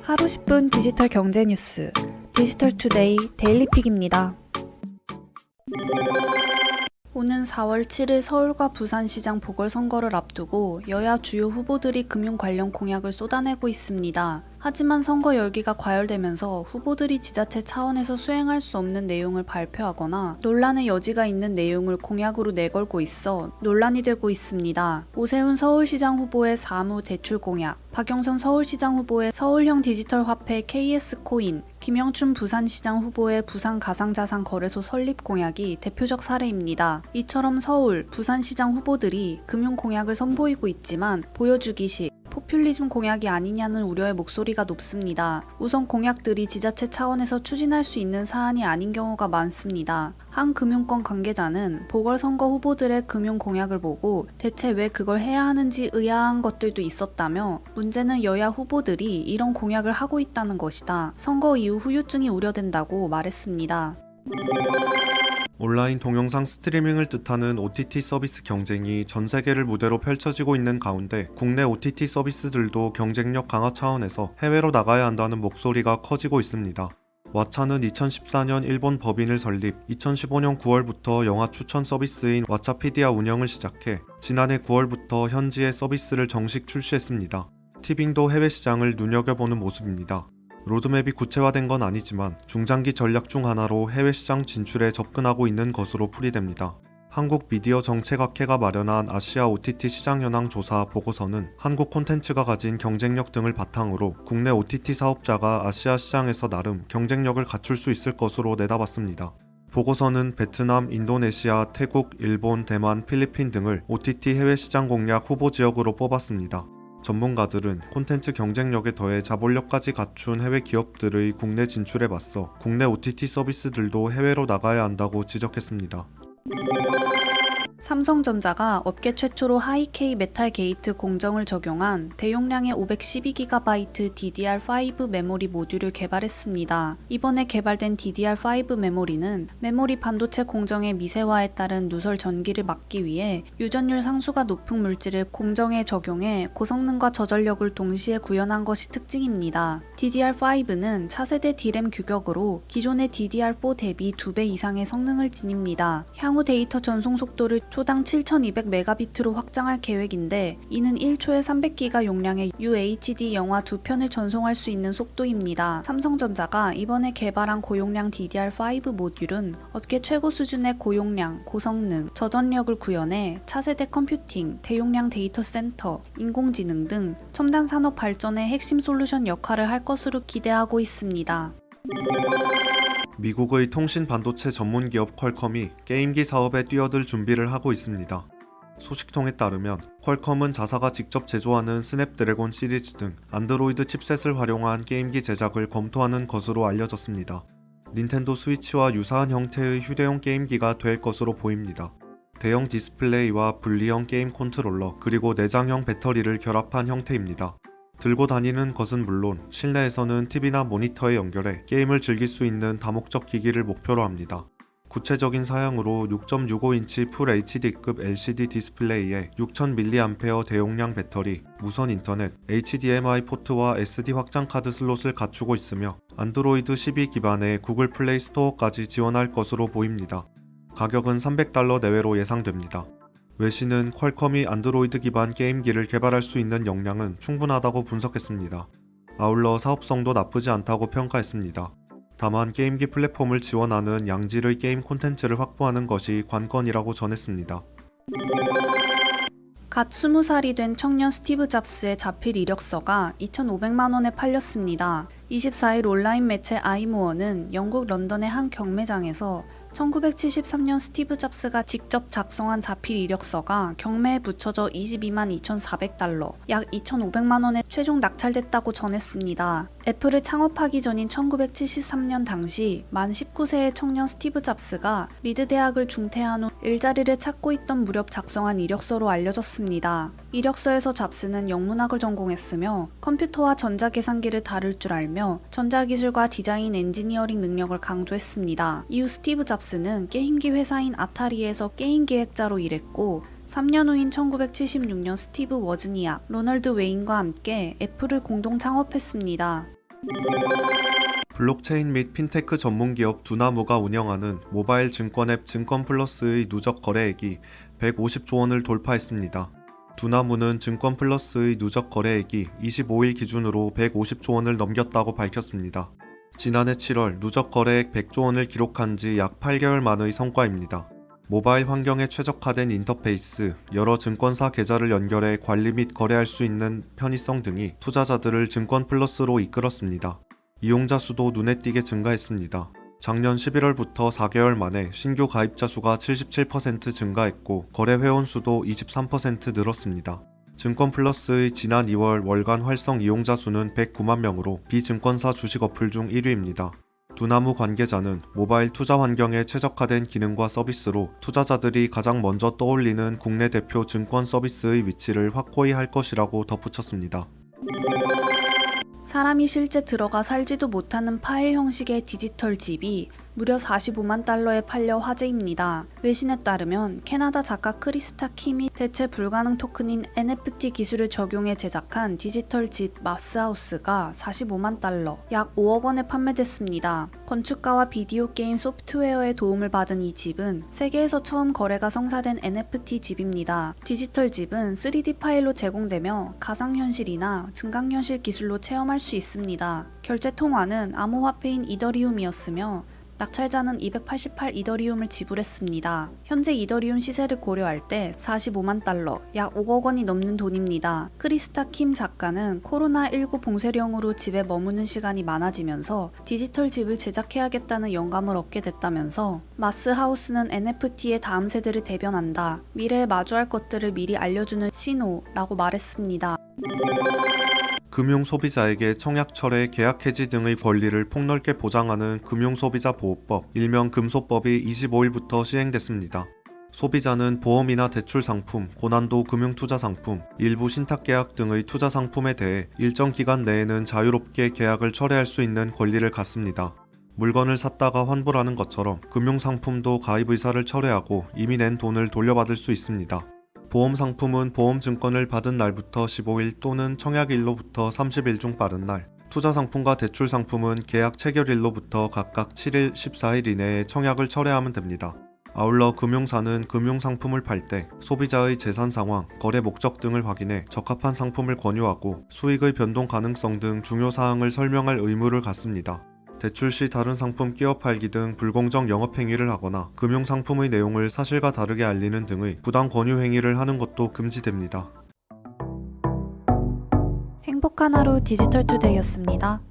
하루 10분 디지털 경제 뉴스 디지털투데이 데일리픽입니다. 오는 4월 7일 서울과 부산시장 보궐선거를 앞두고 여야 주요 후보들이 금융 관련 공약을 쏟아내고 있습니다. 하지만 선거 열기가 과열되면서 후보들이 지자체 차원에서 수행할 수 없는 내용을 발표하거나 논란의 여지가 있는 내용을 공약으로 내걸고 있어 논란이 되고 있습니다. 오세훈 서울시장 후보의 사무 대출 공약, 박영선 서울시장 후보의 서울형 디지털 화폐 KS코인, 김영춘 부산시장 후보의 부산 가상자산 거래소 설립 공약이 대표적 사례입니다. 이처럼 서울, 부산시장 후보들이 금융 공약을 선보이고 있지만 보여주기식, 포퓰리즘 공약이 아니냐는 우려의 목소리가 높습니다. 우선 공약들이 지자체 차원에서 추진할 수 있는 사안이 아닌 경우가 많습니다. 한 금융권 관계자는 보궐선거 후보들의 금융 공약을 보고 대체 왜 그걸 해야 하는지 의아한 것들도 있었다며 문제는 여야 후보들이 이런 공약을 하고 있다는 것이다. 선거 이후 후유증이 우려된다고 말했습니다. 온라인 동영상 스트리밍을 뜻하는 OTT 서비스 경쟁이 전 세계를 무대로 펼쳐지고 있는 가운데 국내 OTT 서비스들도 경쟁력 강화 차원에서 해외로 나가야 한다는 목소리가 커지고 있습니다. 왓챠는 2014년 일본 법인을 설립, 2015년 9월부터 영화 추천 서비스인 왓챠피디아 운영을 시작해 지난해 9월부터 현지에 서비스를 정식 출시했습니다. 티빙도 해외 시장을 눈여겨보는 모습입니다. 로드맵이 구체화된 건 아니지만 중장기 전략 중 하나로 해외 시장 진출에 접근하고 있는 것으로 풀이됩니다. 한국 미디어 정책학회가 마련한 아시아 OTT 시장 현황 조사 보고서는 한국 콘텐츠가 가진 경쟁력 등을 바탕으로 국내 OTT 사업자가 아시아 시장에서 나름 경쟁력을 갖출 수 있을 것으로 내다봤습니다. 보고서는 베트남, 인도네시아, 태국, 일본, 대만, 필리핀 등을 OTT 해외 시장 공략 후보 지역으로 뽑았습니다. 전문가들은 콘텐츠 경쟁력에 더해 자본력까지 갖춘 해외 기업들의 국내 진출에 맞서 국내 OTT 서비스들도 해외로 나가야 한다고 지적했습니다. 삼성전자가 업계 최초로 하이K 메탈 게이트 공정을 적용한 대용량의 512GB DDR5 메모리 모듈을 개발했습니다. 이번에 개발된 DDR5 메모리는 메모리 반도체 공정의 미세화에 따른 누설 전기를 막기 위해 유전율 상수가 높은 물질을 공정에 적용해 고성능과 저전력을 동시에 구현한 것이 특징입니다. DDR5는 차세대 D램 규격으로 기존의 DDR4 대비 2배 이상의 성능을 지닙니다. 향후 데이터 전송 속도를 초당 7200메가비트로 확장할 계획인데 이는 1초에 300기가 용량의 UHD 영화 2편을 전송할 수 있는 속도입니다. 삼성전자가 이번에 개발한 고용량 DDR5 모듈은 업계 최고 수준의 고용량, 고성능, 저전력을 구현해 차세대 컴퓨팅, 대용량 데이터 센터, 인공지능 등 첨단 산업 발전의 핵심 솔루션 역할을 할 것으로 기대하고 있습니다. 미국의 통신 반도체 전문 기업 퀄컴이 게임기 사업에 뛰어들 준비를 하고 있습니다. 소식통에 따르면 퀄컴은 자사가 직접 제조하는 스냅드래곤 시리즈 등 안드로이드 칩셋을 활용한 게임기 제작을 검토하는 것으로 알려졌습니다. 닌텐도 스위치와 유사한 형태의 휴대용 게임기가 될 것으로 보입니다. 대형 디스플레이와 분리형 게임 컨트롤러 그리고 내장형 배터리를 결합한 형태입니다. 들고 다니는 것은 물론 실내에서는 TV나 모니터에 연결해 게임을 즐길 수 있는 다목적 기기를 목표로 합니다. 구체적인 사양으로 6.65인치 풀 HD급 LCD 디스플레이에 6000mAh 대용량 배터리, 무선 인터넷, HDMI 포트와 SD 확장 카드 슬롯을 갖추고 있으며 안드로이드 12 기반의 구글 플레이 스토어까지 지원할 것으로 보입니다. 가격은 $300 내외로 예상됩니다. 외신은 퀄컴이 안드로이드 기반 게임기를 개발할 수 있는 역량은 충분하다고 분석했습니다. 아울러 사업성도 나쁘지 않다고 평가했습니다. 다만 게임기 플랫폼을 지원하는 양질의 게임 콘텐츠를 확보하는 것이 관건이라고 전했습니다. 갓 20살이 된 청년 스티브 잡스의 자필 이력서가 2,500만 원에 팔렸습니다. 24일 온라인 매체 아이모어는 영국 런던의 한 경매장에서 1973년 스티브 잡스가 직접 작성한 자필 이력서가 경매에 붙여져 22만 2,400달러, 약 2,500만 원에 최종 낙찰됐다고 전했습니다. 애플을 창업하기 전인 1973년 당시 만 19세의 청년 스티브 잡스가 리드 대학을 중퇴한 후 일자리를 찾고 있던 무렵 작성한 이력서로 알려졌습니다. 이력서에서 잡스는 영문학을 전공했으며 컴퓨터와 전자계산기를 다룰 줄 알며 전자기술과 디자인 엔지니어링 능력을 강조했습니다. 이후 스티브 잡스는 게임기 회사인 아타리에서 게임 기획자로 일했고 3년 후인 1976년 스티브 워즈니악, 로널드 웨인과 함께 애플을 공동 창업했습니다. 블록체인 및 핀테크 전문기업 두나무가 운영하는 모바일 증권 앱 증권플러스의 누적 거래액이 150조 원을 돌파했습니다. 두나무는 증권플러스의 누적 거래액이 25일 기준으로 150조 원을 넘겼다고 밝혔습니다. 지난해 7월 누적 거래액 100조 원을 기록한 지 약 8개월 만의 성과입니다. 모바일 환경에 최적화된 인터페이스, 여러 증권사 계좌를 연결해 관리 및 거래할 수 있는 편의성 등이 투자자들을 증권플러스로 이끌었습니다. 이용자 수도 눈에 띄게 증가했습니다. 작년 11월부터 4개월 만에 신규 가입자 수가 77% 증가했고 거래 회원 수도 23% 늘었습니다. 증권플러스의 지난 2월 월간 활성 이용자 수는 109만 명으로 비증권사 주식 어플 중 1위입니다. 두나무 관계자는 모바일 투자 환경에 최적화된 기능과 서비스로 투자자들이 가장 먼저 떠올리는 국내 대표 증권 서비스의 위치를 확고히 할 것이라고 덧붙였습니다. 사람이 실제 들어가 살지도 못하는 파일 형식의 디지털 집이 무려 45만 달러에 팔려 화제입니다. 외신에 따르면 캐나다 작가 크리스타 킴이 대체 불가능 토큰인 NFT 기술을 적용해 제작한 디지털 집 마스하우스가 45만 달러, 약 5억 원에 판매됐습니다. 건축가와 비디오 게임 소프트웨어의 도움을 받은 이 집은 세계에서 처음 거래가 성사된 NFT 집입니다. 디지털 집은 3D 파일로 제공되며 가상현실이나 증강현실 기술로 체험할 수 있습니다. 결제 통화는 암호화폐인 이더리움이었으며 낙찰자는 288 이더리움을 지불했습니다. 현재 이더리움 시세를 고려할 때 45만 달러, 약 5억 원이 넘는 돈입니다. 크리스타 킴 작가는 코로나19 봉쇄령으로 집에 머무는 시간이 많아지면서 디지털 집을 제작해야겠다는 영감을 얻게 됐다면서 마스하우스는 NFT의 다음 세대를 대변한다. 미래에 마주할 것들을 미리 알려주는 신호라고 말했습니다. 금융소비자에게 청약철회, 계약 해지 등의 권리를 폭넓게 보장하는 금융소비자보호법, 일명 금소법이 25일부터 시행됐습니다. 소비자는 보험이나 대출상품, 고난도 금융투자상품, 일부 신탁계약 등의 투자상품에 대해 일정 기간 내에는 자유롭게 계약을 철회할 수 있는 권리를 갖습니다. 물건을 샀다가 환불하는 것처럼 금융상품도 가입 의사를 철회하고 이미 낸 돈을 돌려받을 수 있습니다. 보험상품은 보험증권을 받은 날부터 15일 또는 청약일로부터 30일 중 빠른 날, 투자상품과 대출상품은 계약 체결일로부터 각각 7일, 14일 이내에 청약을 철회하면 됩니다. 아울러 금융사는 금융상품을 팔 때 소비자의 재산 상황, 거래 목적 등을 확인해 적합한 상품을 권유하고 수익의 변동 가능성 등 중요 사항을 설명할 의무를 갖습니다. 대출 시 다른 상품 끼워 팔기 등 불공정 영업행위를 하거나 금융상품의 내용을 사실과 다르게 알리는 등의 부당 권유 행위를 하는 것도 금지됩니다. 행복한 하루 디지털투데이였습니다.